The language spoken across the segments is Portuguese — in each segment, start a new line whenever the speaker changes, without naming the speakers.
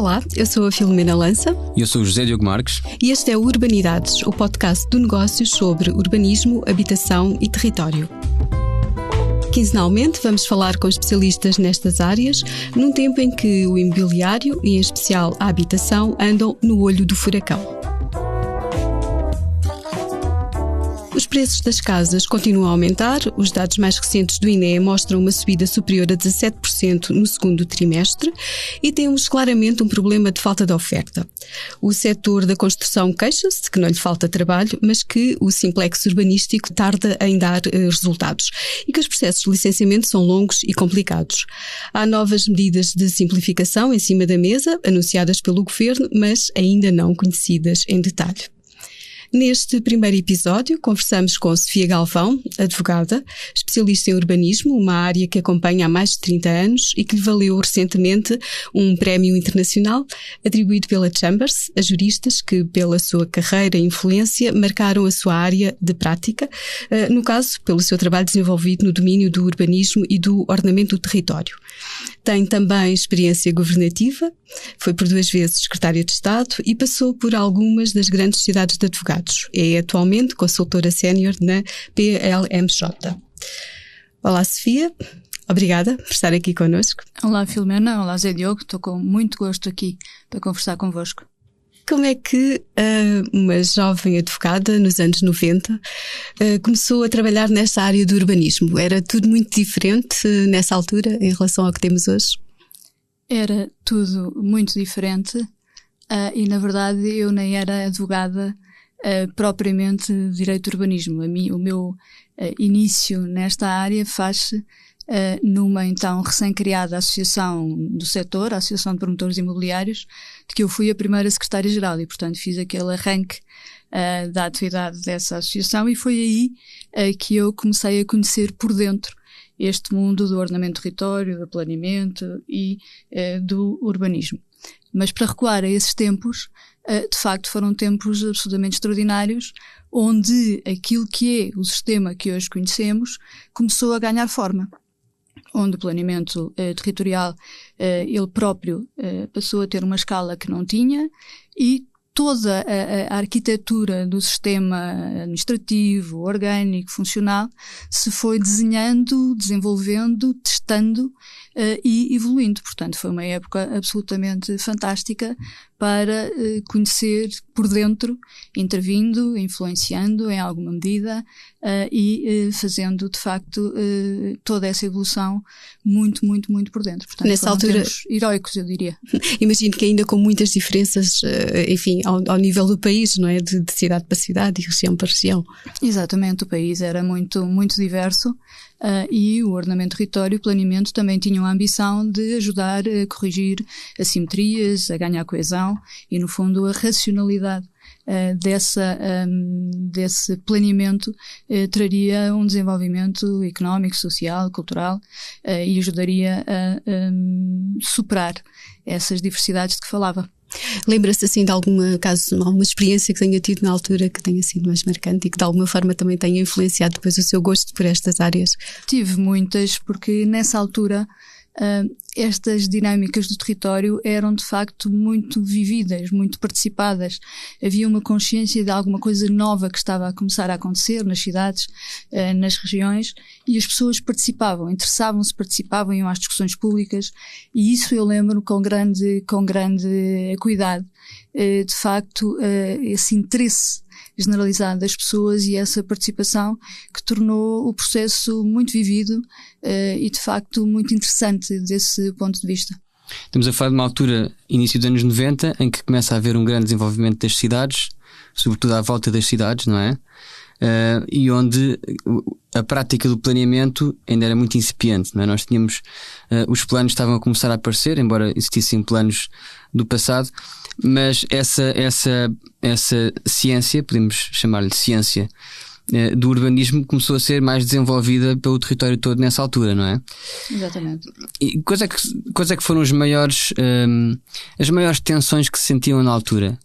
Olá, eu sou a Filomena Lança.
E eu sou o José Diogo Marques.
E este é o Urbanidades, o podcast do negócios sobre urbanismo, habitação e território. Quinzenalmente vamos falar com especialistas nestas áreas, num tempo em que o imobiliário, e em especial a habitação, andam no olho do furacão. Os preços das casas continuam a aumentar. Os dados mais recentes do INE mostram uma subida superior a 17% no segundo trimestre e temos claramente um problema de falta de oferta. O setor da construção queixa-se de que não lhe falta trabalho, mas que o simplex urbanístico tarda em dar resultados e que os processos de licenciamento são longos e complicados. Há novas medidas de simplificação em cima da mesa, anunciadas pelo Governo, mas ainda não conhecidas em detalhe. Neste primeiro episódio, conversamos com Sofia Galvão, advogada, especialista em urbanismo, uma área que acompanha há mais de 30 anos e que lhe valeu recentemente um prémio internacional atribuído pela Chambers a juristas que, pela sua carreira e influência, marcaram a sua área de prática, no caso, pelo seu trabalho desenvolvido no domínio do urbanismo e do ordenamento do território. Tem também experiência governativa, foi por 2 vezes secretária de Estado e passou por algumas das grandes sociedades de advogados. É atualmente consultora sénior na PLMJ. Olá, Sofia. Obrigada por estar aqui connosco.
Olá, Filomena. Olá, Zé Diogo. Estou com muito gosto aqui para conversar convosco.
Como é que uma jovem advogada, nos anos 90, começou a trabalhar nesta área do urbanismo? Era tudo muito diferente nessa altura em relação ao que temos hoje?
Era tudo muito diferente e, na verdade, eu nem era advogada propriamente de direito de urbanismo. O meu início nesta área faz-se numa então recém-criada associação do setor, a Associação de Promotores Imobiliários, de que eu fui a primeira secretária-geral e, portanto, fiz aquele arranque da atividade dessa associação e foi aí que eu comecei a conhecer por dentro este mundo do ordenamento do território, do planeamento e do urbanismo. Mas para recuar a esses tempos, de facto foram tempos absolutamente extraordinários, onde aquilo que é o sistema que hoje conhecemos começou a ganhar forma. Onde o planeamento territorial, ele próprio, passou a ter uma escala que não tinha e toda a arquitetura do sistema administrativo, orgânico, funcional, se foi desenhando, desenvolvendo, testando e evoluindo. Portanto, foi uma época absolutamente fantástica para conhecer por dentro, intervindo, influenciando em alguma medida e fazendo, de facto, toda essa evolução muito, muito, muito por dentro. Portanto,
nessa altura,
tempos heroicos, eu diria.
Imagino que ainda com muitas diferenças, enfim, ao nível do país, não é? De cidade para cidade e região para região.
Exatamente, o país era muito, muito diverso. E o ordenamento do território e o planeamento também tinham a ambição de ajudar a corrigir assimetrias, a ganhar coesão e, no fundo, a racionalidade desse planeamento traria um desenvolvimento económico, social, cultural e ajudaria a superar essas diversidades de que falava.
Lembra-se assim de alguma experiência que tenha tido na altura que tenha sido mais marcante e que de alguma forma também tenha influenciado depois o seu gosto por estas áreas?
Tive muitas, porque nessa altura estas dinâmicas do território eram de facto muito vividas, muito participadas. Havia uma consciência de alguma coisa nova que estava a começar a acontecer nas cidades, nas regiões, e as pessoas participavam, interessavam-se, participavam, iam às discussões públicas, e isso eu lembro com grande cuidado. De facto, esse interesse generalizado das pessoas e essa participação que tornou o processo muito vivido e de facto muito interessante desse ponto de vista.
Estamos a falar de uma altura, início dos anos 90, em que começa a haver um grande desenvolvimento das cidades, sobretudo à volta das cidades, não é? E onde a prática do planeamento ainda era muito incipiente, não é? Nós tínhamos, os planos estavam a começar a aparecer, embora existissem planos do passado, mas essa ciência, podemos chamar-lhe ciência, do urbanismo começou a ser mais desenvolvida pelo território todo nessa altura, não é?
Exatamente.
E quais é que foram as maiores tensões que se sentiam na altura?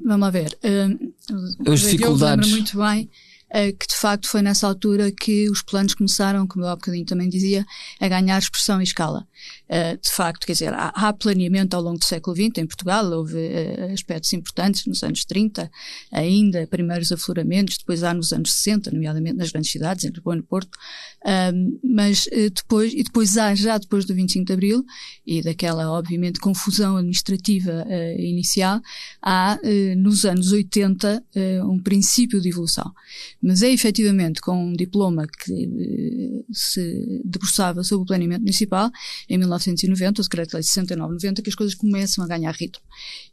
Vamos lá ver.
As dificuldades.
Eu lembro muito bem que de facto foi nessa altura que os planos começaram, como eu há bocadinho também dizia, a ganhar expressão e escala. De facto, quer dizer, há planeamento ao longo do século XX em Portugal, houve aspectos importantes nos anos 30, ainda primeiros afloramentos, depois há nos anos 60, nomeadamente nas grandes cidades, em Lisboa e no Porto, mas depois há, já depois do 25 de Abril, e daquela, obviamente, confusão administrativa inicial, há nos anos 80 um princípio de evolução. Mas é efetivamente com um diploma que se debruçava sobre o planeamento municipal, em 1990, o Decreto-Lei 69/90, que as coisas começam a ganhar ritmo.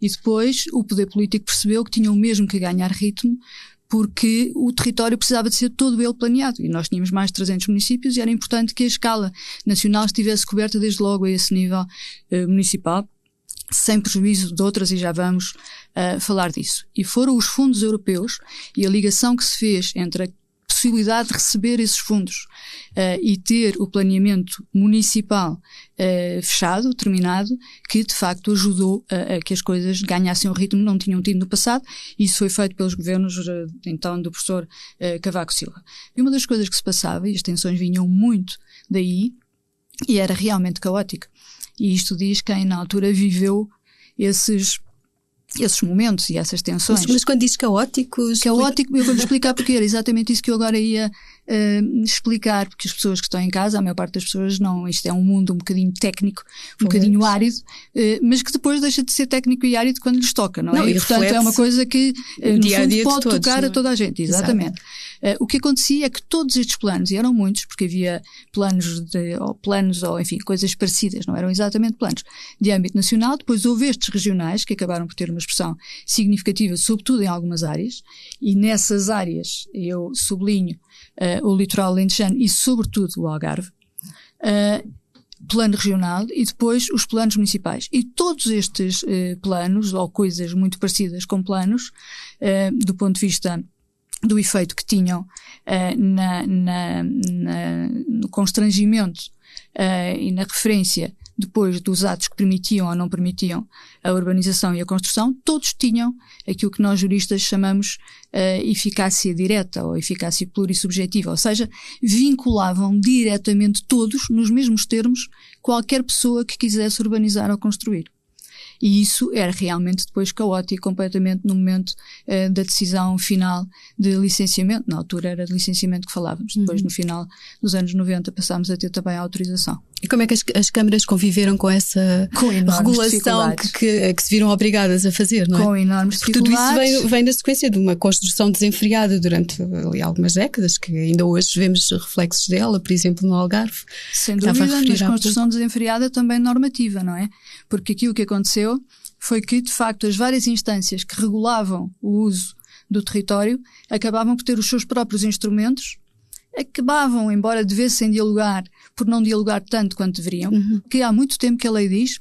E depois o poder político percebeu que tinham mesmo que ganhar ritmo, porque o território precisava de ser todo ele planeado. E nós tínhamos mais de 300 municípios e era importante que a escala nacional estivesse coberta desde logo a esse nível municipal, sem prejuízo de outras, e já vamos falar disso. E foram os fundos europeus e a ligação que se fez entre a possibilidade de receber esses fundos e ter o planeamento municipal fechado, terminado, que de facto ajudou a que as coisas ganhassem um ritmo que não tinham tido no passado. Isso foi feito pelos governos então do professor Cavaco Silva. E uma das coisas que se passava, e as tensões vinham muito daí, e era realmente caótico. E isto diz quem na altura viveu esses momentos e essas tensões.
Mas quando diz caóticos...
Caótico, eu vou-lhe explicar porque era exatamente isso que eu agora ia explicar, porque as pessoas que estão em casa, a maior parte das pessoas não, isto é um mundo um bocadinho técnico, um bocadinho árido, mas que depois deixa de ser técnico e árido quando lhes toca, não é? E portanto é uma coisa que no fundo pode tocar a toda a gente, exatamente. O que acontecia é que todos estes planos, e eram muitos, porque havia planos ou enfim, coisas parecidas, não eram exatamente planos, de âmbito nacional, depois houve estes regionais, que acabaram por ter uma expressão significativa, sobretudo em algumas áreas, e nessas áreas eu sublinho o litoral alentejano e sobretudo o Algarve, plano regional e depois os planos municipais. E todos estes planos, ou coisas muito parecidas com planos, do ponto de vista do efeito que tinham no constrangimento e na referência depois dos atos que permitiam ou não permitiam a urbanização e a construção, todos tinham aquilo que nós juristas chamamos eficácia direta ou eficácia plurissubjetiva, ou seja, vinculavam diretamente todos, nos mesmos termos, qualquer pessoa que quisesse urbanizar ou construir. E isso era realmente depois caótico completamente no momento da decisão final de licenciamento. Na altura era de licenciamento que falávamos. Depois, no final dos anos 90, passámos a ter também a autorização.
E como é que as câmaras conviveram com essa regulação que se viram obrigadas a fazer, não é?
Com enormes dificuldades.
Tudo isso vem na sequência de uma construção desenfreada durante ali algumas décadas, que ainda hoje vemos reflexos dela, por exemplo, no Algarve.
Sem dúvida, mas construção desenfreada também normativa, não é? Porque aquilo que aconteceu foi que, de facto, as várias instâncias que regulavam o uso do território acabavam por ter os seus próprios instrumentos, acabavam, embora devessem dialogar, por não dialogar tanto quanto deveriam, que há muito tempo que a lei diz.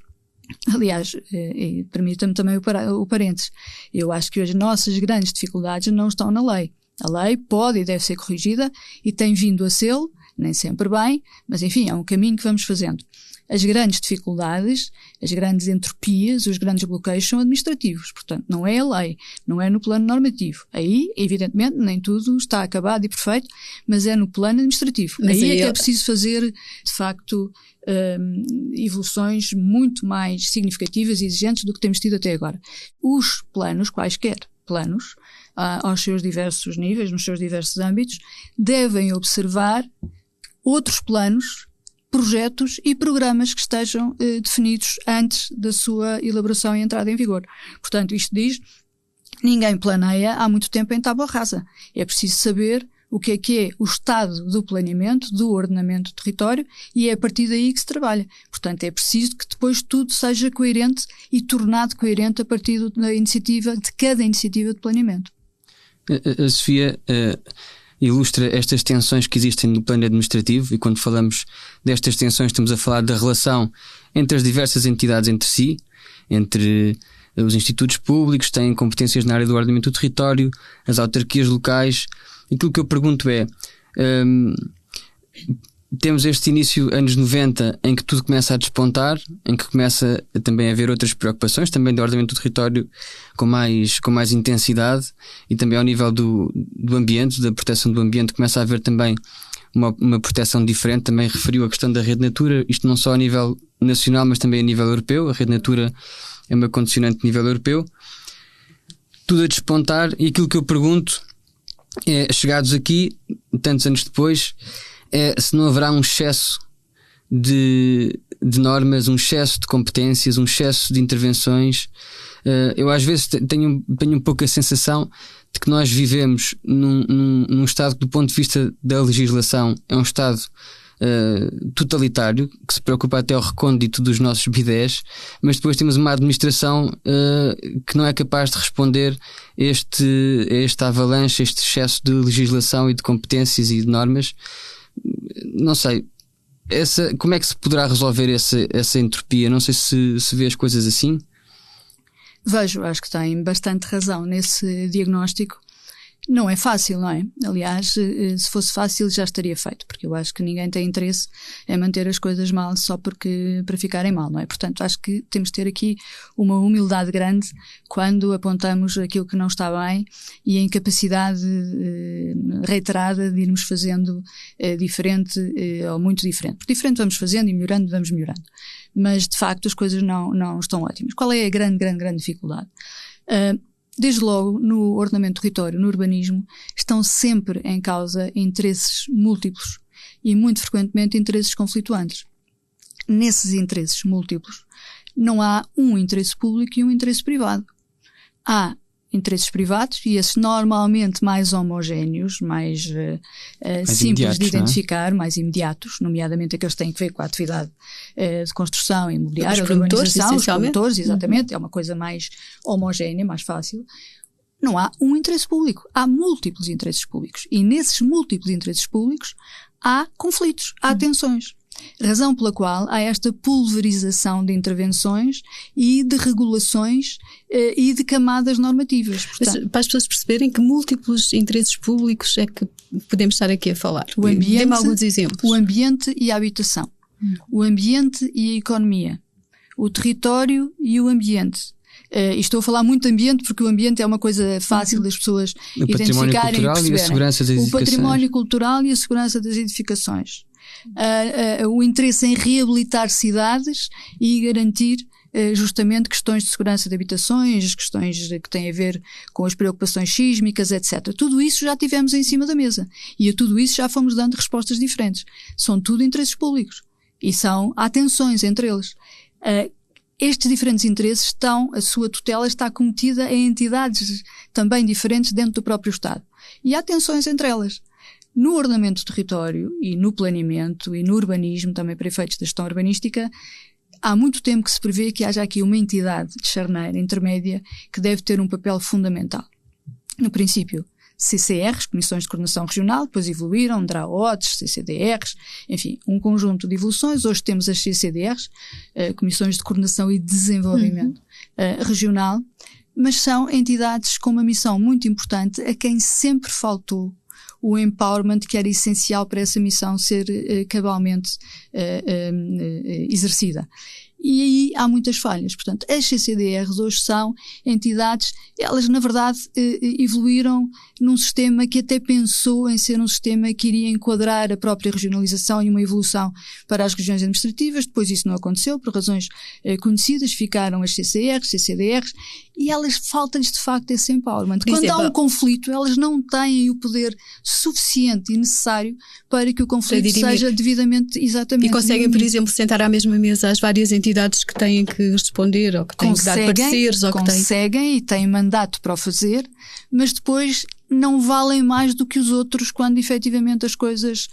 Aliás, permita-me também o parênteses, eu acho que hoje as nossas grandes dificuldades não estão na lei. A lei pode e deve ser corrigida e tem vindo a ser, nem sempre bem, mas enfim, é um caminho que vamos fazendo. As grandes dificuldades, as grandes entropias, os grandes bloqueios são administrativos. Portanto, não é a lei, não é no plano normativo. Aí, evidentemente, nem tudo está acabado e perfeito, mas é no plano administrativo. Aí é que é preciso fazer, de facto, evoluções muito mais significativas e exigentes do que temos tido até agora. Os planos, quaisquer planos, aos seus diversos níveis, nos seus diversos âmbitos, devem observar outros planos, projetos e programas que estejam definidos antes da sua elaboração e entrada em vigor. Portanto, isto diz, ninguém planeia há muito tempo em tábua rasa. É preciso saber o que é o estado do planeamento, do ordenamento do território, e é a partir daí que se trabalha. Portanto, é preciso que depois tudo seja coerente e tornado coerente a partir da iniciativa, de cada iniciativa de planeamento.
A Sofia ilustra estas tensões que existem no plano administrativo, e quando falamos destas tensões estamos a falar da relação entre as diversas entidades entre si, entre os institutos públicos que têm competências na área do ordenamento do território, as autarquias locais. Aquilo que eu pergunto é, temos este início, anos 90, em que tudo começa a despontar, em que começa também a haver outras preocupações, também de ordenamento do território com mais intensidade, e também ao nível do ambiente, da proteção do ambiente, começa a haver também uma proteção diferente. Também referiu a questão da Rede Natura, isto não só a nível nacional, mas também a nível europeu. A Rede Natura é uma condicionante a nível europeu. Tudo a despontar, e aquilo que eu pergunto é, chegados aqui, tantos anos depois, se não haverá um excesso de normas, um excesso de competências, um excesso de intervenções. Eu às vezes tenho um pouco a sensação de que nós vivemos num Estado que, do ponto de vista da legislação, é um Estado totalitário, que se preocupa até ao recôndito dos nossos bidés, mas depois temos uma administração que não é capaz de responder a esta avalanche, este excesso de legislação e de competências e de normas. Não sei, como é que se poderá resolver essa entropia? Não sei se vê as coisas assim.
Vejo, acho que tem bastante razão nesse diagnóstico. Não é fácil, não é? Aliás, se fosse fácil já estaria feito, porque eu acho que ninguém tem interesse em manter as coisas mal só para ficarem mal, não é? Portanto, acho que temos de ter aqui uma humildade grande quando apontamos aquilo que não está bem e a incapacidade reiterada de irmos fazendo diferente ou muito diferente. Porque diferente vamos fazendo e melhorando vamos melhorando. Mas, de facto, as coisas não estão ótimas. Qual é a grande dificuldade? Desde logo, no ordenamento do território, no urbanismo, estão sempre em causa interesses múltiplos e, muito frequentemente, interesses conflituantes. Nesses interesses múltiplos, não há um interesse público e um interesse privado. Há interesses privados, e esses normalmente mais homogéneos, mais simples de identificar, mais imediatos, nomeadamente aqueles que têm que ver com a atividade de construção imobiliária, de urbanização, os promotores, exatamente, é uma coisa mais homogénea, mais fácil. Não há um interesse público, há múltiplos interesses públicos, e nesses múltiplos interesses públicos há conflitos, há tensões. Razão pela qual há esta pulverização de intervenções e de regulações e de camadas normativas.
Portanto, para as pessoas perceberem que múltiplos interesses públicos é que podemos estar aqui a falar. Dê-me alguns exemplos.
O ambiente e a habitação. O ambiente e a economia. O território e o ambiente. E estou a falar muito de ambiente porque o ambiente é uma coisa fácil das pessoas identificarem e perceberem.
E a segurança das edificações.
O património cultural e a segurança das edificações. O interesse em reabilitar cidades e garantir justamente questões de segurança de habitações, questões que têm a ver com as preocupações sísmicas, etc. Tudo isso já tivemos em cima da mesa e a tudo isso já fomos dando respostas diferentes. São tudo interesses públicos e há tensões entre eles. Estes diferentes interesses a sua tutela está cometida em entidades também diferentes dentro do próprio Estado. E há tensões entre elas. No ordenamento do território e no planeamento e no urbanismo, também para efeitos da gestão urbanística, há muito tempo que se prevê que haja aqui uma entidade de charneira intermédia que deve ter um papel fundamental. No princípio, CCRs, Comissões de Coordenação Regional, depois evoluíram, DRAOTs, CCDRs, enfim, um conjunto de evoluções. Hoje temos as CCDRs, Comissões de Coordenação e Desenvolvimento Regional, mas são entidades com uma missão muito importante a quem sempre faltou o empowerment que era essencial para essa missão ser cabalmente exercida. E aí há muitas falhas. Portanto, as CCDRs hoje são entidades, elas na verdade evoluíram num sistema que até pensou em ser um sistema que iria enquadrar a própria regionalização e uma evolução para as regiões administrativas. Depois isso não aconteceu, por razões conhecidas, ficaram as CCRs, CCDRs, e elas falta-lhes de facto esse empowerment. Quando há um conflito, elas não têm o poder suficiente e necessário para que o conflito seja devidamente, exatamente.
E conseguem, por exemplo, sentar à mesma mesa as várias entidades que têm que responder ou que têm que dar pareceres.
Conseguem e têm mandato para o fazer, mas depois não valem mais do que os outros quando efetivamente as coisas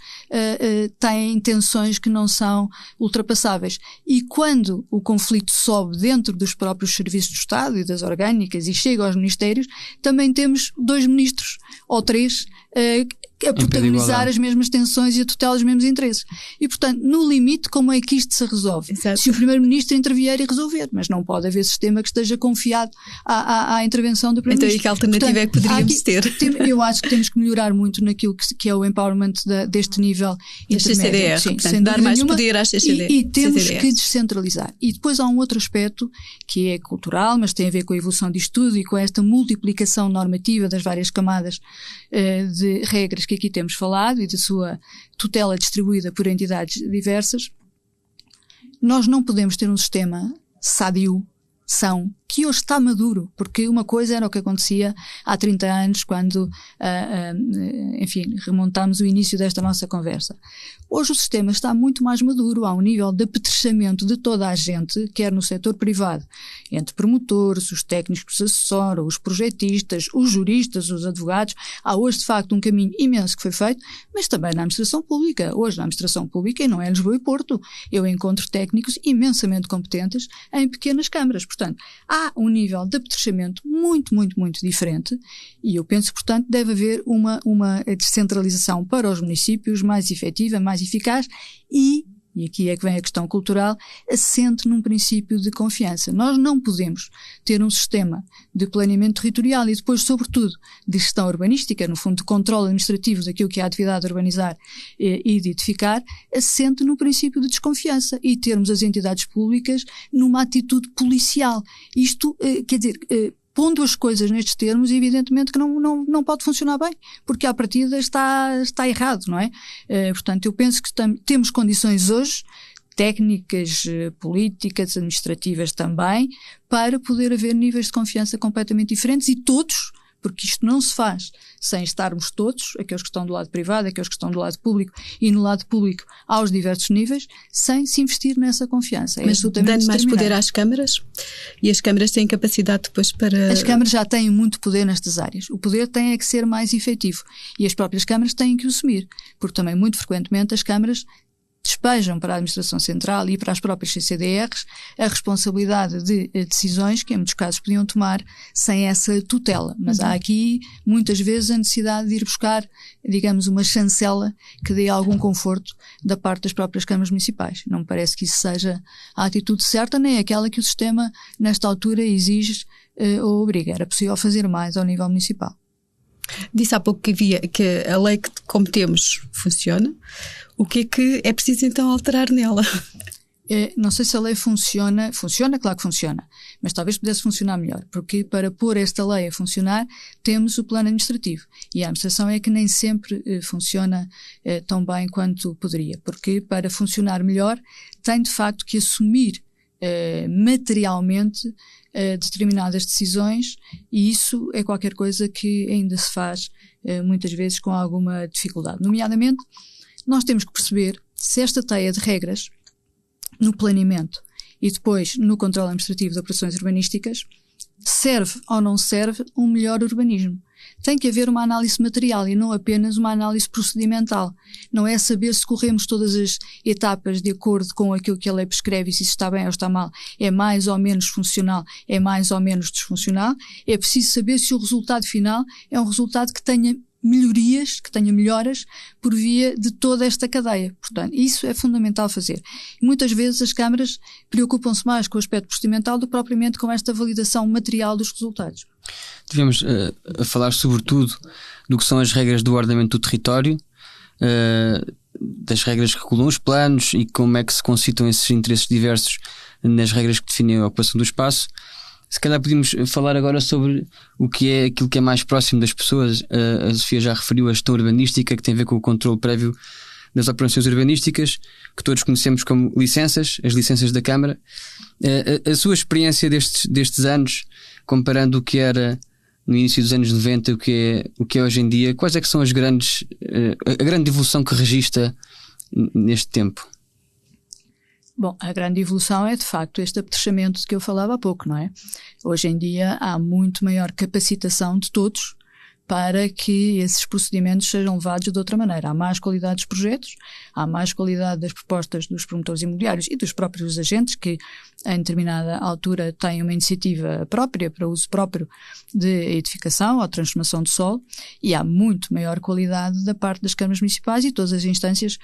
têm tensões que não são ultrapassáveis. E quando o conflito sobe dentro dos próprios serviços do Estado e das orgânicas e chega aos ministérios, também temos 2 ministros ou 3 a protagonizar as mesmas tensões e a tutelar os mesmos interesses. E, portanto, no limite, como é que isto se resolve?
Exato.
Se o Primeiro-Ministro intervier e resolver, mas não pode haver sistema que esteja confiado à intervenção do Primeiro-Ministro.
Então, e que alternativa é que poderíamos ter?
Eu acho que temos que melhorar muito naquilo que é o empowerment deste nível intermédio.
CCDR, portanto, dar mais poder às CCDR.
E temos que descentralizar. E depois há um outro aspecto que é cultural, mas tem a ver com a evolução disto tudo e com esta multiplicação normativa das várias camadas de regras que aqui temos falado e da sua tutela distribuída por entidades diversas. Nós não podemos ter um sistema sadio, são, que hoje está maduro, porque uma coisa era o que acontecia há 30 anos, quando, enfim, remontámos o início desta nossa conversa. Hoje o sistema está muito mais maduro, há um nível de apetrechamento de toda a gente, quer no setor privado, entre promotores, os técnicos que se assessoram, os projetistas, os juristas, os advogados. Há hoje, de facto, um caminho imenso que foi feito, mas também na administração pública. Hoje, na administração pública, e não é Lisboa e Porto, eu encontro técnicos imensamente competentes em pequenas câmaras. Portanto, há um nível de apetrechamento muito, muito, muito diferente e eu penso, portanto, deve haver uma descentralização para os municípios mais efetiva, mais eficaz e aqui é que vem a questão cultural, assente num princípio de confiança. Nós não podemos ter um sistema de planeamento territorial e depois, sobretudo, de gestão urbanística, no fundo, de controle administrativo daquilo que é a atividade de urbanizar e de edificar, assente no princípio de desconfiança e termos as entidades públicas numa atitude policial. Isto, quer dizer, pondo as coisas nestes termos, evidentemente que não pode funcionar bem, porque à partida está errado, não é? Portanto, eu penso que temos condições hoje, técnicas, políticas, administrativas também, para poder haver níveis de confiança completamente diferentes e todos, porque isto não se faz sem estarmos todos, aqueles que estão do lado privado, aqueles que estão do lado público e no lado público aos diversos níveis, sem se investir nessa confiança.
Mas dando mais poder às câmaras, e as câmaras têm capacidade depois para...
As câmaras já têm muito poder nestas áreas. O poder tem que ser mais efetivo e as próprias câmaras têm que o assumir, porque também muito frequentemente as câmaras despejam para a Administração Central e para as próprias CCDRs a responsabilidade de decisões que em muitos casos podiam tomar sem essa tutela. Mas há aqui muitas vezes a necessidade de ir buscar, digamos, uma chancela que dê algum conforto da parte das próprias câmaras municipais. Não me parece que isso seja a atitude certa, nem aquela que o sistema nesta altura exige ou obriga. Era possível fazer mais ao nível municipal.
Disse há pouco que a lei que como temos funciona. O que é preciso então alterar nela?
Não sei se a lei funciona, claro que funciona, mas talvez pudesse funcionar melhor, porque para pôr esta lei a funcionar temos o plano administrativo e a administração é que nem sempre funciona tão bem quanto poderia, porque para funcionar melhor tem de facto que assumir materialmente determinadas decisões e isso é qualquer coisa que ainda se faz muitas vezes com alguma dificuldade. Nomeadamente, nós temos que perceber se esta teia de regras no planeamento e depois no controle administrativo de operações urbanísticas serve ou não serve um melhor urbanismo. Tem que haver uma análise material e não apenas uma análise procedimental. Não é saber se corremos todas as etapas de acordo com aquilo que a lei prescreve e se isso está bem ou está mal, é mais ou menos funcional, é mais ou menos disfuncional. É preciso saber se o resultado final é um resultado que tenha melhorias, que tenha melhoras por via de toda esta cadeia. Portanto, isso é fundamental fazer. E muitas vezes as câmaras preocupam-se mais com o aspecto procedimental do que propriamente com esta validação material dos resultados.
Tivemos a falar sobretudo do que são as regras do ordenamento do território, das regras que regulam os planos e como é que se concitam esses interesses diversos nas regras que definem a ocupação do espaço. Se calhar podíamos falar agora sobre o que é aquilo que é mais próximo das pessoas. A Sofia já referiu a gestão urbanística, que tem a ver com o controle prévio das operações urbanísticas, que todos conhecemos como licenças, as licenças da Câmara. A sua experiência destes anos, comparando o que era no início dos anos 90 e o que é hoje em dia, quais é que são a grande evolução que registra neste tempo?
Bom, a grande evolução é de facto este apetrechamento de que eu falava há pouco, não é? Hoje em dia há muito maior capacitação de todos para que esses procedimentos sejam levados de outra maneira. Há mais qualidade dos projetos, há mais qualidade das propostas dos promotores imobiliários e dos próprios agentes que, em determinada altura, têm uma iniciativa própria, para uso próprio de edificação ou transformação de solo, e há muito maior qualidade da parte das câmaras municipais e todas as instâncias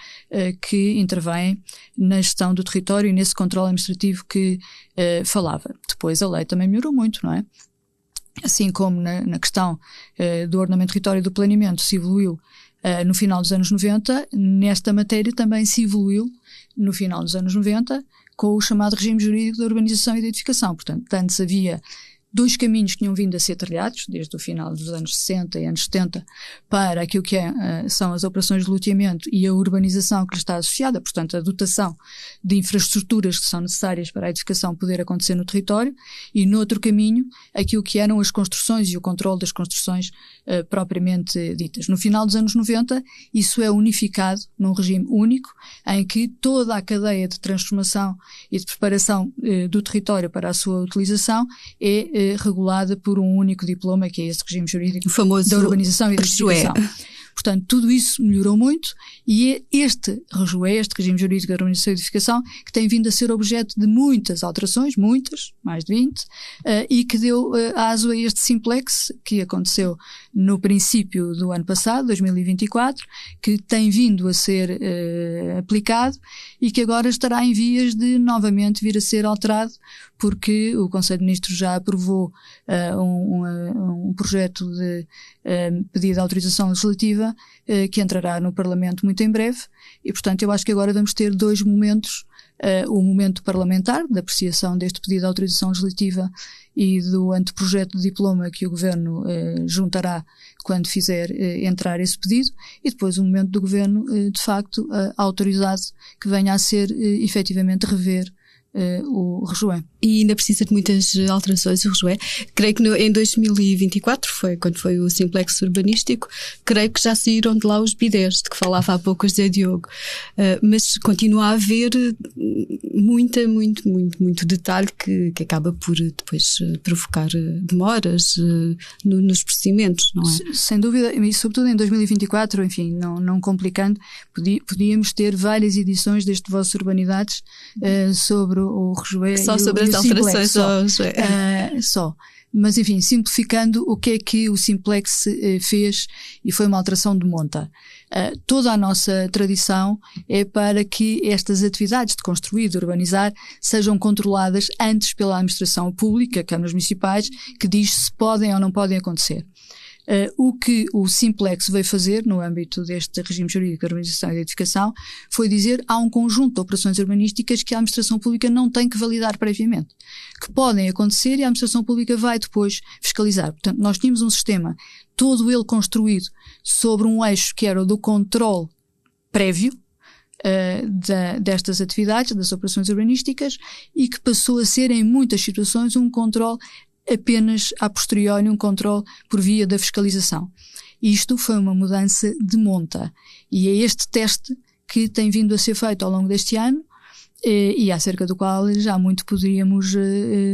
que intervêm na gestão do território e nesse controle administrativo que falava. Depois a lei também melhorou muito, não é? Assim como na questão do ordenamento do território e do planeamento se evoluiu no final dos anos 90, nesta matéria também se evoluiu no final dos anos 90 com o chamado regime jurídico da urbanização e da edificação. Portanto, antes havia dois caminhos que tinham vindo a ser trilhados, desde o final dos anos 60 e anos 70, para aquilo que são as operações de loteamento e a urbanização que lhe está associada, portanto, a dotação de infraestruturas que são necessárias para a edificação poder acontecer no território, e no outro caminho, aquilo que eram as construções e o controle das construções propriamente ditas. No final dos anos 90, isso é unificado num regime único, em que toda a cadeia de transformação e de preparação do território para a sua utilização é regulada por um único diploma, que é esse regime jurídico da urbanização e da edificação. Portanto, tudo isso melhorou muito, e é este regime jurídico da urbanização e edificação, que tem vindo a ser objeto de muitas alterações, muitas, mais de 20, e que deu aso a este simplex que aconteceu no princípio do ano passado, 2024, que tem vindo a ser aplicado e que agora estará em vias de novamente vir a ser alterado, porque o Conselho de Ministros já aprovou um projeto de pedido de autorização legislativa que entrará no Parlamento muito em breve, e portanto eu acho que agora vamos ter dois momentos, o momento parlamentar da apreciação deste pedido de autorização legislativa e do anteprojeto de diploma que o Governo juntará quando fizer entrar esse pedido, e depois o momento do Governo de facto autorizado que venha a ser efetivamente rever o RJUE.
E ainda precisa de muitas alterações o RJUE. Creio que em 2024, quando foi o simplex urbanístico, creio que já saíram de lá os bidés, de que falava há pouco o José Diogo. Mas continua a haver muito detalhe que acaba por depois provocar demoras nos procedimentos, não é?
Sem dúvida, e sobretudo em 2024, enfim, não complicando, podíamos ter várias edições deste Vosso Urbanidades sobre o RJUE.
Só sobre as alterações
só. Mas enfim, simplificando, o que é que o simplex fez, e foi uma alteração de monta. Toda a nossa tradição é para que estas atividades de construir, de urbanizar, sejam controladas antes pela administração pública, câmaras municipais, que diz se podem ou não podem acontecer. O que o simplex veio fazer no âmbito deste regime jurídico de urbanização e de edificação foi dizer há um conjunto de operações urbanísticas que a administração pública não tem que validar previamente, que podem acontecer e a administração pública vai depois fiscalizar. Portanto, nós tínhamos um sistema todo ele construído sobre um eixo que era o do controle prévio destas atividades, das operações urbanísticas, e que passou a ser em muitas situações um controle apenas a posteriori, um controle por via da fiscalização. Isto foi uma mudança de monta, e é este teste que tem vindo a ser feito ao longo deste ano, e acerca do qual já muito poderíamos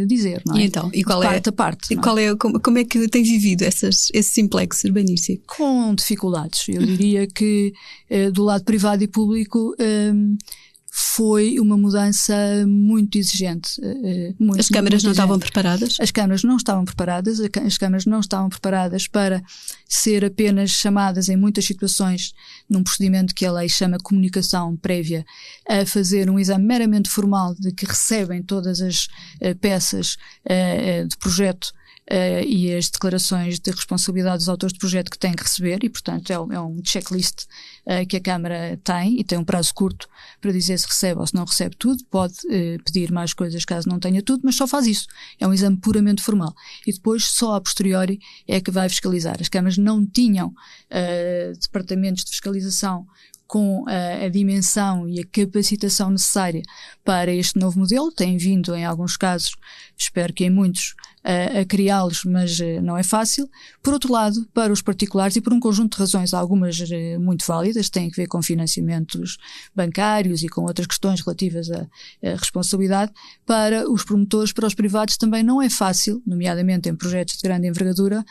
dizer, não é?
E então, e qual
parte a parte.
E qual é, como é que tem vivido esse simplex urbanístico?
Com dificuldades. Eu diria que do lado privado e público foi uma mudança muito exigente.
As câmaras não estavam preparadas?
As câmaras não estavam preparadas. As câmaras não estavam preparadas para ser apenas chamadas em muitas situações, num procedimento que a lei chama comunicação prévia, a fazer um exame meramente formal de que recebem todas as peças de projeto e as declarações de responsabilidade dos autores de projeto que têm que receber, e portanto é um checklist que a Câmara tem, e tem um prazo curto para dizer se recebe ou se não recebe tudo. Pode pedir mais coisas caso não tenha tudo, mas só faz isso. É um exame puramente formal, e depois só a posteriori é que vai fiscalizar. As câmaras não tinham departamentos de fiscalização com a dimensão e a capacitação necessária para este novo modelo. Têm vindo, em alguns casos, espero que em muitos, a criá-los, mas não é fácil. Por outro lado, para os particulares, e por um conjunto de razões, algumas muito válidas, têm a ver com financiamentos bancários e com outras questões relativas à responsabilidade, para os promotores, para os privados, também não é fácil, nomeadamente em projetos de grande envergadura,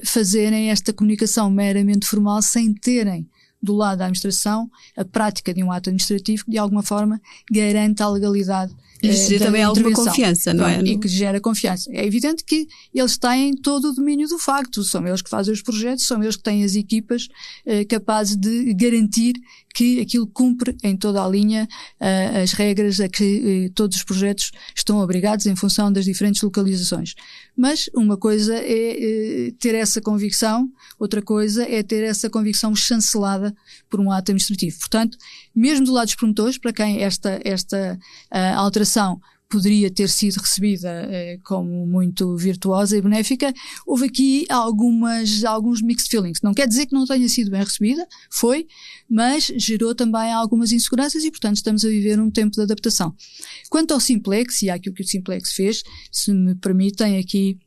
fazerem esta comunicação meramente formal sem terem do lado da administração a prática de um ato administrativo que de alguma forma garante a legalidade.
E também alguma confiança, não é?
E que gera confiança. É evidente que eles têm todo o domínio do facto, são eles que fazem os projetos, são eles que têm as equipas capazes de garantir que aquilo cumpre em toda a linha as regras a que todos os projetos estão obrigados em função das diferentes localizações. Mas uma coisa é ter essa convicção, outra coisa é ter essa convicção chancelada por um ato administrativo. Portanto, mesmo do lado dos promotores, para quem esta alteração poderia ter sido recebida como muito virtuosa e benéfica, houve aqui alguns mixed feelings. Não quer dizer que não tenha sido bem recebida, foi, mas gerou também algumas inseguranças e, portanto, estamos a viver um tempo de adaptação. Quanto ao Simplex e àquilo que o Simplex fez, se me permitem aqui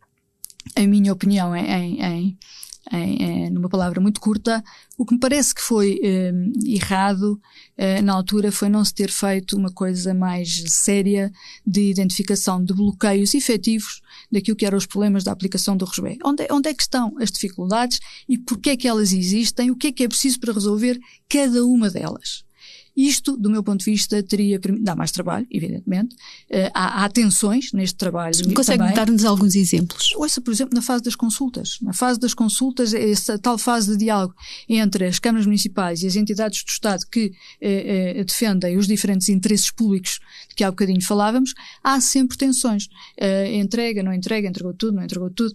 a minha opinião numa palavra muito curta, o que me parece que foi errado na altura foi não se ter feito uma coisa mais séria de identificação de bloqueios efetivos daquilo que eram os problemas da aplicação do RGB. Onde é que estão as dificuldades e porquê é que elas existem, o que é preciso para resolver cada uma delas. Isto, do meu ponto de vista, dá mais trabalho, evidentemente. Há tensões neste trabalho.
Consegue dar-nos alguns exemplos?
Ouça, por exemplo, na fase das consultas. Na fase das consultas, essa tal fase de diálogo entre as câmaras municipais e as entidades do Estado que defendem os diferentes interesses públicos de que há bocadinho falávamos, há sempre tensões. Entrega, não entrega, entregou tudo, não entregou tudo.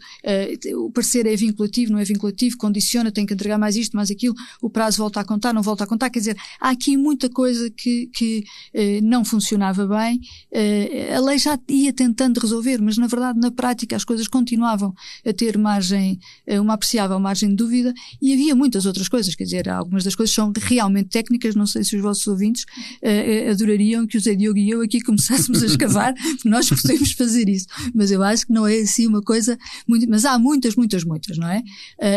O parecer é vinculativo, não é vinculativo, condiciona, tem que entregar mais isto, mais aquilo, o prazo volta a contar, não volta a contar. Quer dizer, há aqui muita coisa que não funcionava bem. A lei já ia tentando resolver, mas na verdade na prática as coisas continuavam a ter uma apreciável margem de dúvida, e havia muitas outras coisas, quer dizer, algumas das coisas são realmente técnicas. Não sei se os vossos ouvintes adorariam que o Zé Diogo e eu aqui começássemos a escavar, nós podemos fazer isso, mas eu acho que não é assim uma coisa muito, mas há muitas, não é?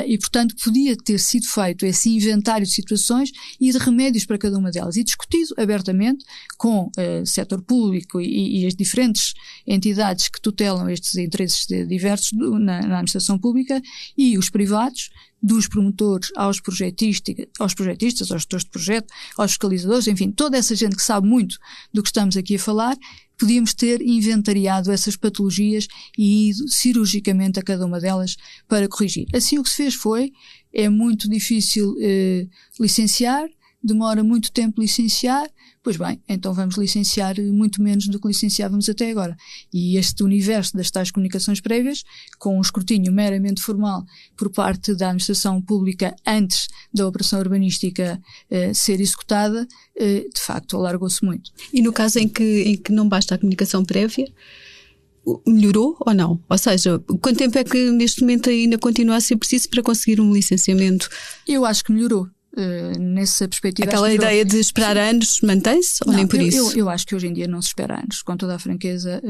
E portanto podia ter sido feito esse inventário de situações e de remédios para cada uma delas, e discutido abertamente com o setor público e as diferentes entidades que tutelam estes interesses diversos na administração pública e os privados, dos promotores aos projetistas, aos gestores de projeto, aos fiscalizadores, enfim, toda essa gente que sabe muito do que estamos aqui a falar. Podíamos ter inventariado essas patologias e ido cirurgicamente a cada uma delas para corrigir. Assim o que se fez é muito difícil licenciar, demora muito tempo licenciar, pois bem, então vamos licenciar muito menos do que licenciávamos até agora. E este universo das tais comunicações prévias, com um escrutínio meramente formal por parte da administração pública antes da operação urbanística ser executada, de facto alargou-se muito.
E no caso em que não basta a comunicação prévia, melhorou ou não? Ou seja, quanto tempo é que neste momento ainda continua a ser preciso para conseguir um licenciamento?
Eu acho que melhorou. Nessa perspectiva.
Aquela ideia de esperar anos mantém-se ou nem por isso?
Eu acho que hoje em dia não se espera anos. Com toda a franqueza,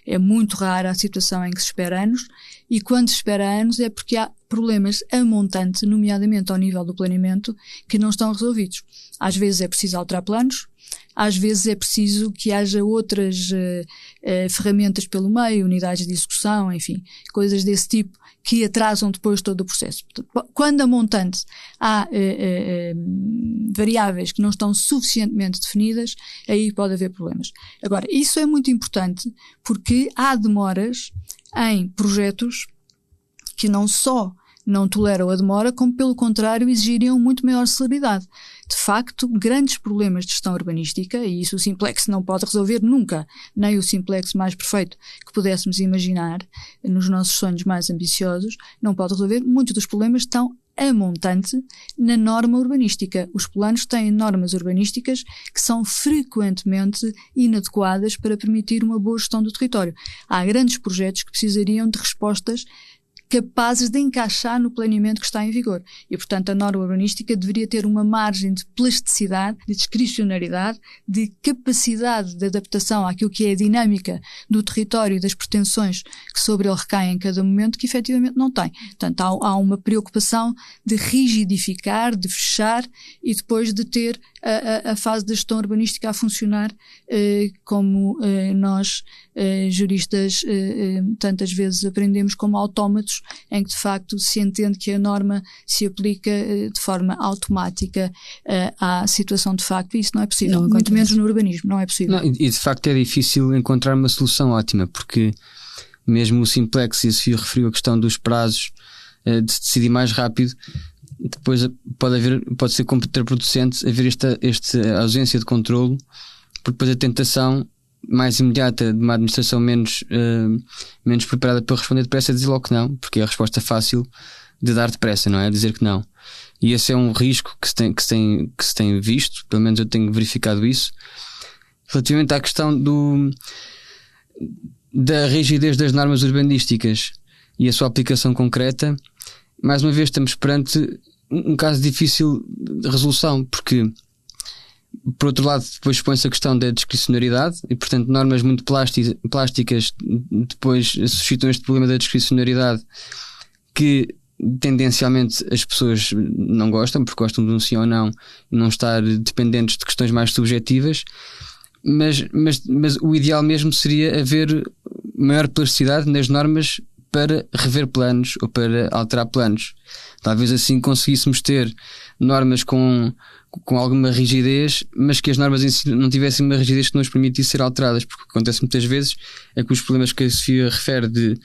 é muito rara a situação em que se espera anos, e quando se espera anos é porque há problemas a montante, nomeadamente ao nível do planeamento, que não estão resolvidos. Às vezes é preciso alterar planos, às vezes é preciso que haja outras ferramentas pelo meio, unidades de execução, enfim, coisas desse tipo que atrasam depois todo o processo. Quando a montante há variáveis que não estão suficientemente definidas, aí pode haver problemas. Agora, isso é muito importante porque há demoras em projetos que não só não toleram a demora, como pelo contrário exigiriam muito maior celeridade. De facto, grandes problemas de gestão urbanística, e isso o Simplex não pode resolver nunca, nem o Simplex mais perfeito que pudéssemos imaginar nos nossos sonhos mais ambiciosos, não pode resolver. Muitos dos problemas estão a montante na norma urbanística. Os planos têm normas urbanísticas que são frequentemente inadequadas para permitir uma boa gestão do território. Há grandes projetos que precisariam de respostas capazes de encaixar no planeamento que está em vigor. E, portanto, a norma urbanística deveria ter uma margem de plasticidade, de discricionariedade, de capacidade de adaptação àquilo que é a dinâmica do território e das pretensões que sobre ele recaem em cada momento, que efetivamente não tem. Portanto, há uma preocupação de rigidificar, de fechar e depois de ter a fase da gestão urbanística a funcionar como nós, juristas, tantas vezes aprendemos como autómatos, em que de facto se entende que a norma se aplica de forma automática à situação de facto, e isso não é possível, não, muito menos no urbanismo, não é possível.
Não, e de facto é difícil encontrar uma solução ótima, porque mesmo o Simplex, e a Sofia referiu a questão dos prazos, de decidir mais rápido, depois pode ser contraproducente haver esta ausência de controlo, porque depois a tentação mais imediata de uma administração menos preparada para responder depressa é dizer logo que não, porque é a resposta fácil de dar depressa, não é? Dizer que não. E esse é um risco que se tem visto, pelo menos eu tenho verificado isso. Relativamente à questão da rigidez das normas urbanísticas e a sua aplicação concreta, mais uma vez estamos perante um caso difícil de resolução, porque por outro lado depois põe-se a questão da discricionariedade e, portanto, normas muito plásticas depois suscitam este problema da discricionariedade, que tendencialmente as pessoas não gostam, porque gostam de um sim ou não e não estar dependentes de questões mais subjetivas, mas o ideal mesmo seria haver maior plasticidade nas normas para rever planos ou para alterar planos. Talvez assim conseguíssemos ter normas com alguma rigidez, mas que as normas em si não tivessem uma rigidez que nos permitisse ser alteradas, porque o que acontece muitas vezes é que os problemas que a Sofia refere de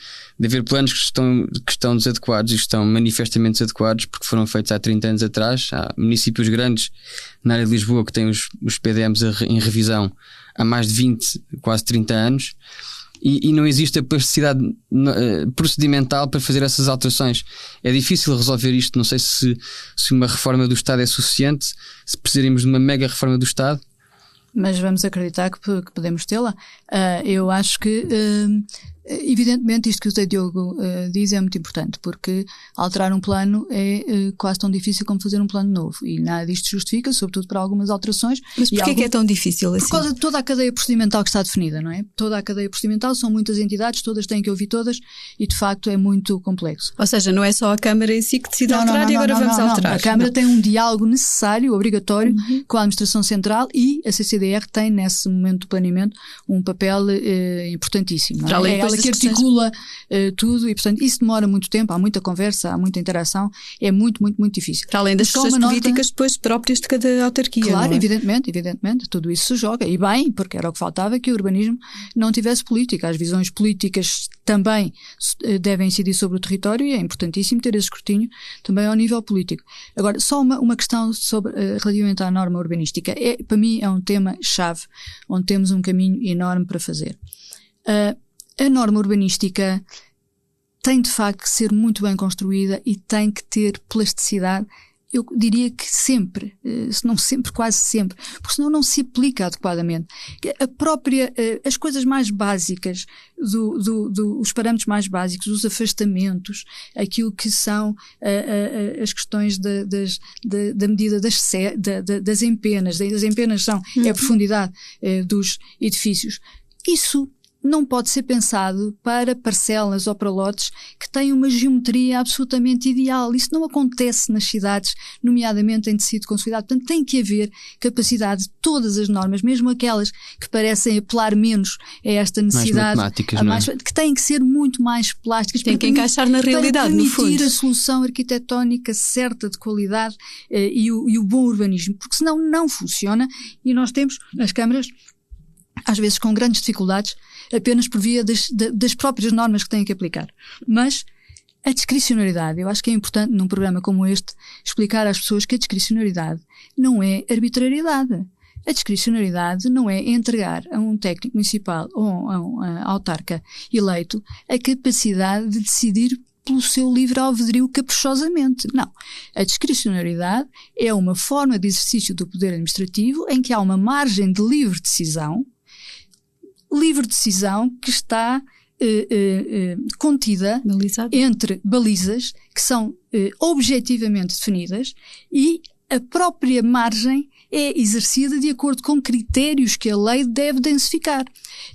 haver planos que estão desadequados e que estão manifestamente desadequados porque foram feitos há 30 anos atrás. Há municípios grandes na área de Lisboa que têm os PDMs em revisão há mais de 20, quase 30 anos. E não existe a plasticidade procedimental para fazer essas alterações. É difícil resolver isto. Não sei se uma reforma do Estado é suficiente, se precisaremos de uma mega reforma do Estado.
Mas vamos acreditar que podemos tê-la. Eu acho que evidentemente isto que o Zé Diogo diz é muito importante, porque alterar um plano é quase tão difícil como fazer um plano novo, e nada disto justifica, sobretudo para algumas alterações.
Mas porquê que é tão difícil assim?
Por causa de toda a cadeia procedimental que está definida, não é? Toda a cadeia procedimental, são muitas entidades, todas têm que ouvir todas, e de facto é muito complexo.
Ou seja, não é só a Câmara em si que decide alterar e agora vamos alterar.
A Câmara tem um diálogo necessário, obrigatório, com a Administração Central, e a CCDR tem nesse momento do planeamento um papel importantíssimo. Não é? É ela que articula tudo, e portanto isso demora muito tempo, há muita conversa, há muita interação, é muito, muito, muito difícil.
Para além das questões políticas depois próprias de cada autarquia.
Claro,
não é?
evidentemente, tudo isso se joga, e bem, porque era o que faltava, que o urbanismo não tivesse política. As visões políticas também devem incidir sobre o território, e é importantíssimo ter esse escrutínio também ao nível político. Agora, só uma questão sobre, relativamente à norma urbanística. Para mim é um tema-chave, onde temos um caminho enorme para fazer. A norma urbanística tem de facto que ser muito bem construída e tem que ter plasticidade. Eu diria que sempre, se não sempre, quase sempre, porque senão não se aplica adequadamente. As coisas mais básicas, os parâmetros mais básicos, os afastamentos, aquilo que são as questões da medida das empenas. As empenas são a profundidade dos edifícios. Isso não pode ser pensado para parcelas ou para lotes que têm uma geometria absolutamente ideal. Isso não acontece nas cidades, nomeadamente em tecido consolidado. Portanto, tem que haver capacidade de todas as normas, mesmo aquelas que parecem apelar menos a esta necessidade, que têm que ser muito mais plásticas.
Tem que encaixar na realidade, no fundo.
Para permitir a solução arquitetónica certa, de qualidade, e o bom urbanismo, porque senão não funciona, e nós temos as câmaras, às vezes com grandes dificuldades, apenas por via das próprias normas que têm que aplicar. Mas a discricionariedade, eu acho que é importante num programa como este explicar às pessoas que a discricionariedade não é arbitrariedade. A discricionariedade não é entregar a um técnico municipal ou a um autarca eleito a capacidade de decidir pelo seu livre albedrio caprichosamente. Não. A discricionariedade é uma forma de exercício do poder administrativo em que há uma margem de livre decisão que está contida entre balizas que são objetivamente definidas e a própria margem é exercida de acordo com critérios que a lei deve densificar.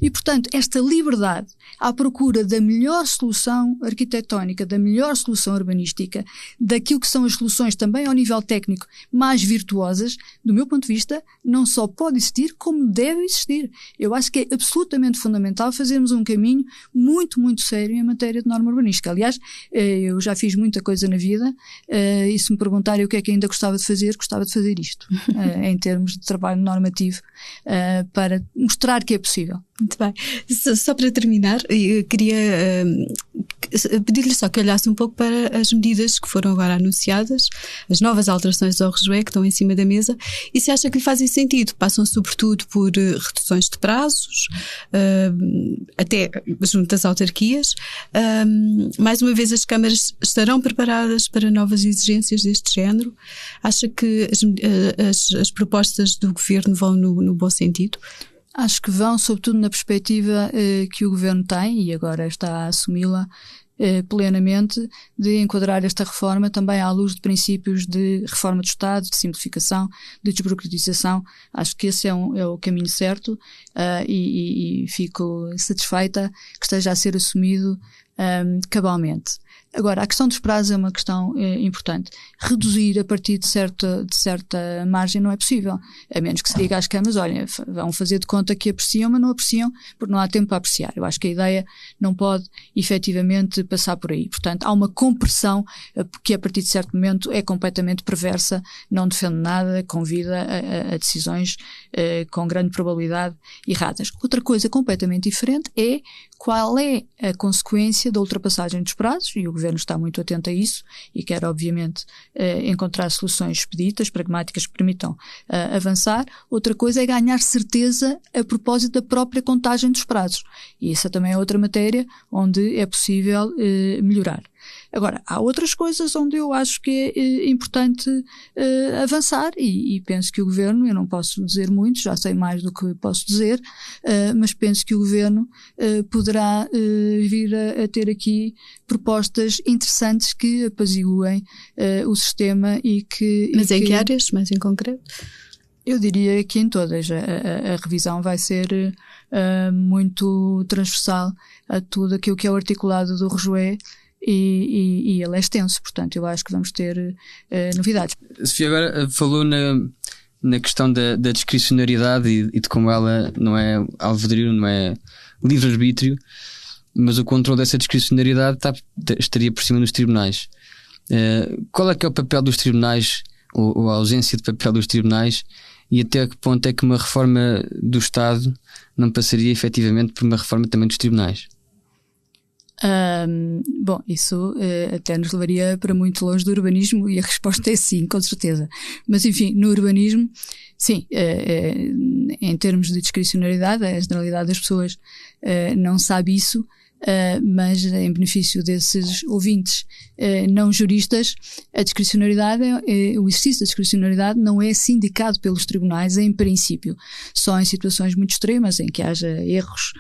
E, portanto, esta liberdade à procura da melhor solução arquitetónica, da melhor solução urbanística, daquilo que são as soluções também ao nível técnico mais virtuosas, do meu ponto de vista, não só pode existir, como deve existir. Eu acho que é absolutamente fundamental fazermos um caminho muito, muito sério em matéria de norma urbanística. Aliás, eu já fiz muita coisa na vida, e se me perguntarem o que é que ainda gostava de fazer isto, em termos de trabalho normativo, para mostrar que é possível.
Muito bem. Só para terminar, eu queria pedir-lhe só que olhasse um pouco para as medidas que foram agora anunciadas, as novas alterações ao RGE que estão em cima da mesa, e se acha que lhe fazem sentido. Passam sobretudo por reduções de prazos, até junto às autarquias. Mais uma vez, as câmaras estarão preparadas para novas exigências deste género? Acha que as propostas do Governo vão no bom sentido?
Acho que vão, sobretudo na perspectiva que o Governo tem, e agora está a assumi-la plenamente, de enquadrar esta reforma também à luz de princípios de reforma do Estado, de simplificação, de desburocratização. Acho que esse é o caminho certo, e fico satisfeita que esteja a ser assumido cabalmente. Agora, a questão dos prazos é uma questão importante. Reduzir a partir de certa margem não é possível, a menos que se diga às câmaras, olha, vão fazer de conta que apreciam, mas não apreciam porque não há tempo para apreciar. Eu acho que a ideia não pode efetivamente passar por aí. Portanto, há uma compressão que a partir de certo momento é completamente perversa, não defende nada, convida a decisões com grande probabilidade erradas. Outra coisa completamente diferente é qual é a consequência da ultrapassagem dos prazos, e o Governo está muito atento a isso e quer, obviamente, encontrar soluções expeditas, pragmáticas, que permitam avançar. Outra coisa é ganhar certeza a propósito da própria contagem dos prazos. E essa também é outra matéria onde é possível melhorar. Agora, há outras coisas onde eu acho que é importante avançar, e penso que o Governo, eu não posso dizer muito, já sei mais do que posso dizer, mas penso que o Governo poderá vir a ter aqui propostas interessantes que apaziguem o sistema e que...
Mas em que áreas, mais em concreto?
Eu diria que em todas. A revisão vai ser muito transversal a tudo aquilo que é o articulado do RGE, e ele é extenso, portanto eu acho que vamos ter novidades.
Sofia agora falou na questão da discricionariedade e de como ela não é alvedrio, não é livre-arbítrio, mas o controle dessa discricionariedade estaria por cima dos tribunais. Qual é que é o papel dos tribunais, ou a ausência de papel dos tribunais, e até que ponto é que uma reforma do Estado não passaria efetivamente por uma reforma também dos tribunais?
Bom, isso até nos levaria para muito longe do urbanismo, e a resposta é sim, com certeza. Mas enfim, no urbanismo, sim, em termos de discricionariedade, a generalidade das pessoas não sabe isso, mas em benefício desses ouvintes não juristas, a discricionariedade, o exercício da discricionariedade não é sindicado pelos tribunais em princípio. Só em situações muito extremas, em que haja erros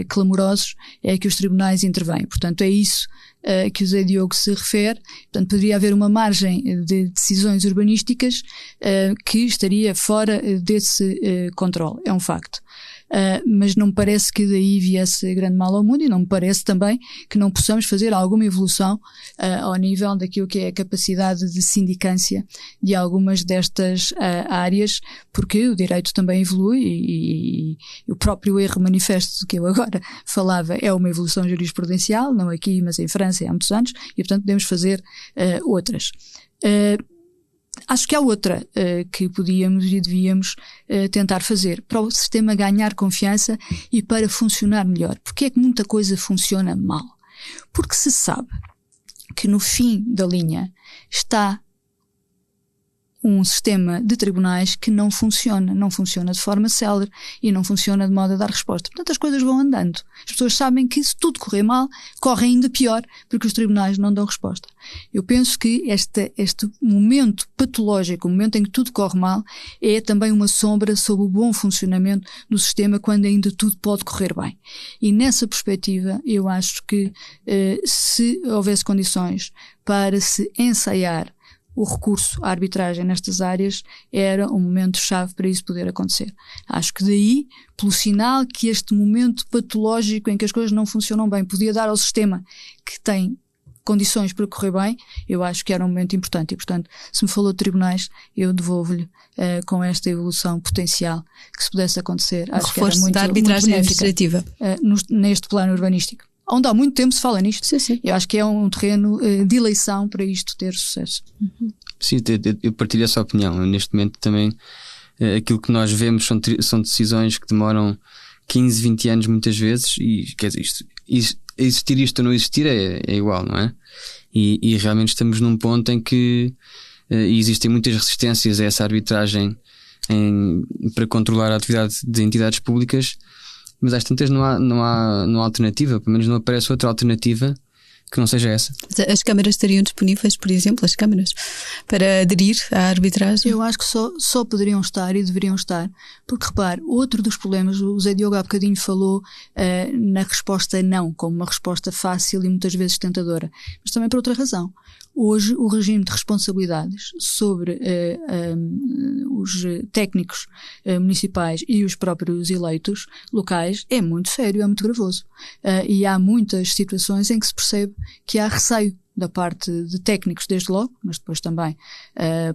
clamorosos, é que os tribunais intervêm. Portanto, é isso que o Zé Diogo se refere. Portanto, poderia haver uma margem de decisões urbanísticas que estaria fora desse controle. É um facto. Mas não me parece que daí viesse grande mal ao mundo, e não me parece também que não possamos fazer alguma evolução ao nível daquilo que é a capacidade de sindicância de algumas destas áreas, porque o direito também evolui, e o próprio erro manifesto que eu agora falava é uma evolução jurisprudencial, não aqui, mas em França há muitos anos, e portanto podemos fazer outras. Acho que há outra que podíamos e devíamos tentar fazer para o sistema ganhar confiança e para funcionar melhor. Porque é que muita coisa funciona mal? Porque se sabe que no fim da linha está um sistema de tribunais que não funciona de forma célere e não funciona de modo a dar resposta. Portanto, as coisas vão andando. As pessoas sabem que se tudo correr mal, corre ainda pior, porque os tribunais não dão resposta. Eu penso que este momento patológico, o momento em que tudo corre mal, é também uma sombra sobre o bom funcionamento do sistema quando ainda tudo pode correr bem. E nessa perspectiva, eu acho que se houvesse condições para se ensaiar o recurso à arbitragem nestas áreas, era um momento-chave para isso poder acontecer. Acho que daí, pelo sinal que este momento patológico em que as coisas não funcionam bem podia dar ao sistema que tem condições para correr bem, eu acho que era um momento importante. E, portanto, se me falou de tribunais, eu devolvo-lhe com esta evolução potencial que se pudesse acontecer. Acho que era muito,
da arbitragem administrativa
neste plano urbanístico, onde há muito tempo se fala nisto.
Sim.
Eu acho que é um terreno de eleição para isto ter sucesso.
Sim, eu partilho essa opinião. Neste momento também aquilo que nós vemos são decisões que demoram 15, 20 anos muitas vezes, e quer dizer, existir isto ou não existir é igual, não é? E realmente estamos num ponto em que existem muitas resistências a essa arbitragem para controlar a atividade de entidades públicas, mas às tantas não há alternativa, pelo menos não aparece outra alternativa que não seja essa.
As câmaras estariam disponíveis, por exemplo, as câmaras, para aderir à arbitragem?
Eu acho que só poderiam estar e deveriam estar, porque repare, outro dos problemas, o Zé Diogo há bocadinho falou na resposta não, como uma resposta fácil e muitas vezes tentadora, mas também por outra razão. Hoje o regime de responsabilidades sobre os técnicos municipais e os próprios eleitos locais é muito sério, é muito gravoso. E há muitas situações em que se percebe que há receio da parte de técnicos desde logo, mas depois também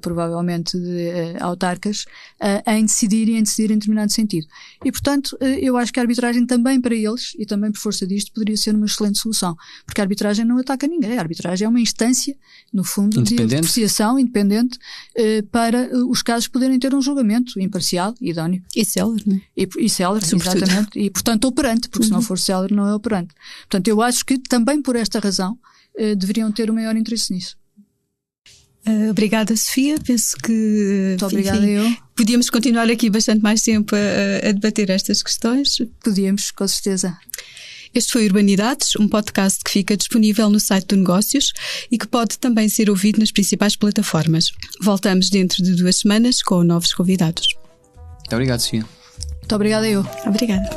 provavelmente de autarcas, em decidir em determinado sentido. E portanto eu acho que a arbitragem também para eles, e também por força disto, poderia ser uma excelente solução, porque a arbitragem não ataca ninguém, a arbitragem é uma instância, no fundo, de apreciação independente para os casos poderem ter um julgamento imparcial, idóneo.
E célere, não é?
E célere, exatamente, e portanto operante, porque se não for célere não é operante. Portanto eu acho que também por esta razão deveriam ter o maior interesse nisso.
Obrigada, Sofia. Penso que
muito obrigada eu.
Podíamos continuar aqui bastante mais tempo a debater estas questões.
Podíamos, com certeza.
Este foi Urbanidades, um podcast que fica disponível no site do Negócios e que pode também ser ouvido nas principais plataformas. Voltamos dentro de 2 semanas com novos convidados.
Muito obrigado, Sofia.
Muito obrigada eu.
Obrigada.